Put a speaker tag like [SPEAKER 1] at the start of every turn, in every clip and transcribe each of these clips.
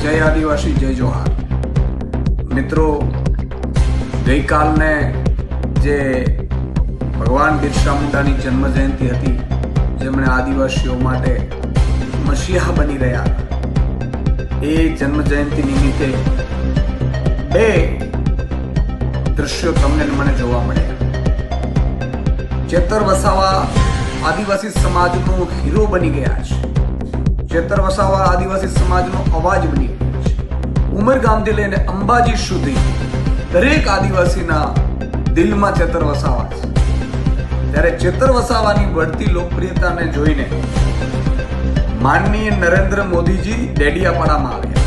[SPEAKER 1] જય આદિવાસી, જય જોહાર. મિત્રો, ગઈકાલને જે ભગવાન બિરસા મુંડાની જન્મ જયંતિ હતી, જેમણે આદિવાસીઓ માટે મસીહા બની રહ્યા હતા, એ જન્મ જયંતિ નિમિત્તે બે દ્રશ્યો તમને મને જોવા મળ્યા. ચેતર વસાવા આદિવાસી સમાજનો હીરો બની ગયા છે. ચેતર વસાવા આદિવાસી સમાજનો અવાજ બની ગયા છે. ઉમરગામથી લઈને અંબાજી સુધી દરેક આદિવાસીના દિલમાં ચેતર વસાવા છે. ત્યારે ચેતર વસાવાની बढ़તી લોકપ્રિયતાને જોઈને માનનીય નરેન્દ્ર મોદીજી ડેડિયાપાડામાં આવ્યા.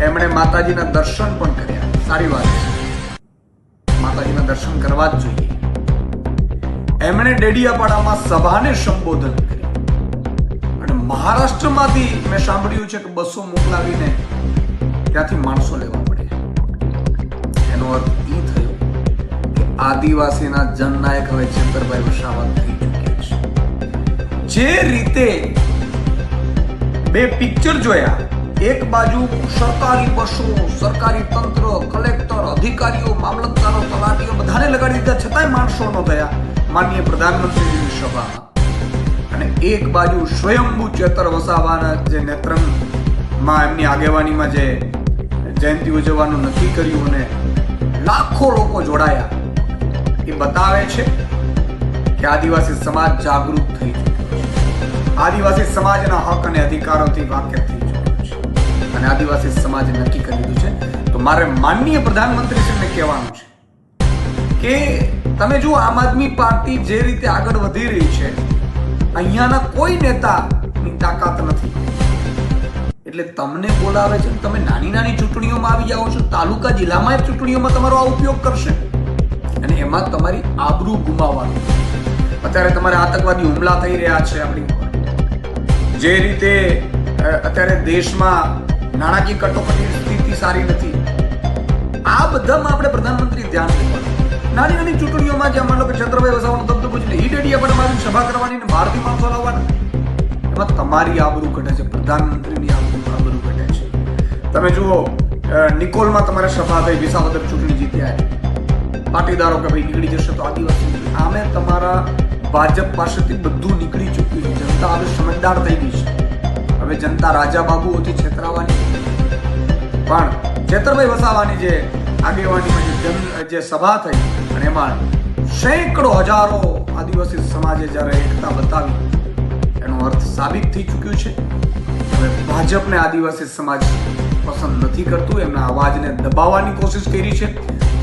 [SPEAKER 1] એમણે માતાજીના દર્શન પણ કર્યા. સારી વાત છે, માતાજીના દર્શન કરવા જ જોઈએ. એમણે ડેડિયાપાડામાં સભાને સંબોધન કર્યું અને મહારાષ્ટ્રમાંથી મેં સાંભળ્યું છે કે 200 મોકલાવીને ત્યાંથી માણસો લેવા પડ્યા. એનો અર્થ એ થયો કે આદિવાસીના જનનાયક હવે ચેતરભાઈ વસાવા થઈ ચૂક્યા છે. જે રીતે બે પિક્ચર જોયા, એક બાજુ સરકારી બસો, સરકારી તંત્ર, કલેક્ટર, અધિકારીઓ, મામલતદારો, તલાટીઓ બધાને લગાડી દીધા, છતાંય માણસો ન થયા માનનીય પ્રધાનમંત્રીની સભામાં. અને એક બાજુ સ્વયંભૂ ચેતર વસાવાના જે નેતૃત્વમાં એમની આગેવાનીમાં જે જયંતિ ઉજવવાનું નક્કી કર્યું અને લાખો લોકો જોડાયા, એ બતાવે છે કે આદિવાસી સમાજ જાગૃત થઈ ચૂક્યો છે. આદિવાસી સમાજના હક અને અધિકારોથી વાકેફ થઈ ચૂક્યો છે અને આદિવાસી સમાજે નક્કી કરી દીધું છે. તો મારે માનનીય પ્રધાનમંત્રીશ્રીને કહેવાનું છે કે તમે જો આમ આદમી પાર્ટી જે રીતે આગળ વધી રહી છે, અહીંયાના કોઈ નેતાની તાકાત નથી. એટલે તમને બોલાવે છે, તમે નાની નાની ચૂંટણીઓમાં આવી જાઓ છો, તાલુકા જિલ્લામાં ચૂંટણીઓમાં તમારો આ ઉપયોગ કરશે અને એમાં તમારી આબરૂ ગુમાવવાનું. અત્યારે તમારે આતંકવાદી હુમલા થઈ રહ્યા છે આપણી ઉપર. જે રીતે અત્યારે દેશમાં નાણાકીય કટોકટીની સ્થિતિ સારી નથી. આ બધામાં આપણે પ્રધાનમંત્રી ધ્યાન દેવાનું. નાની નાની ચૂંટણીઓમાં જ્યાં માનો કે ચંદ્રભાઈ વસાવાનો દબદબો છે, ઈ ડેડિયાપાડામાં સભા કરવાની ને બહારથી માણસો લાવવાના, એમાં તમારી આબરૂ ઘટે છે, પ્રધાનમંત્રીની આબરૂ ઘટે છે. તમે જુઓ, નિકોલમાં તમારે સભા થઈ, વિસાવદર ચૂંટણી જીત્યા, પાટીદારો કે ભાઈ નીકળી જશે તો આદિવાસી, આમે તમારા ભાજપ પાસેથી બધું નીકળી ચૂક્યું છે. જનતા હવે સમજદાર થઈ ગઈ છે. હવે જનતા રાજા બાબુઓથી છેતરાવાની. પણ ચેતરભાઈ વસાવાની જે આગેવાનીમાં જે સભા થઈ અને એમાં સેંકડો હજારો આદિવાસી સમાજે જ્યારે એકતા બતાવી, એનો અર્થ સાબિત થઈ ચૂક્યું છે. હવે ભાજપને આદિવાસી સમાજ પસંદ નથી કરતું, એમના અવાજને દબાવવાની કોશિશ કરી છે.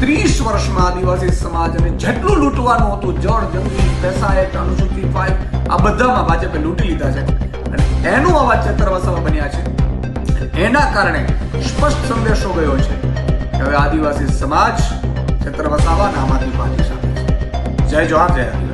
[SPEAKER 1] 30 વર્ષમાં આદિવાસી સમાજને જેટલું લૂંટવાનું હતું, જળ, જંગલી, પૈસા એક્ટ, અનુસૂચિત 5, આ બધામાં ભાજપે લૂંટી લીધા છે અને એનો અવાજ ચેતર વસાવા બન્યા છે. એના કારણે સ્પષ્ટ સંદેશો ગયો છે કે હવે આદિવાસી સમાજ ચેતર વસાવા અને આમ આદમી પાર્ટી સાથે છે. જય જોહાર, જય આદિવાસી.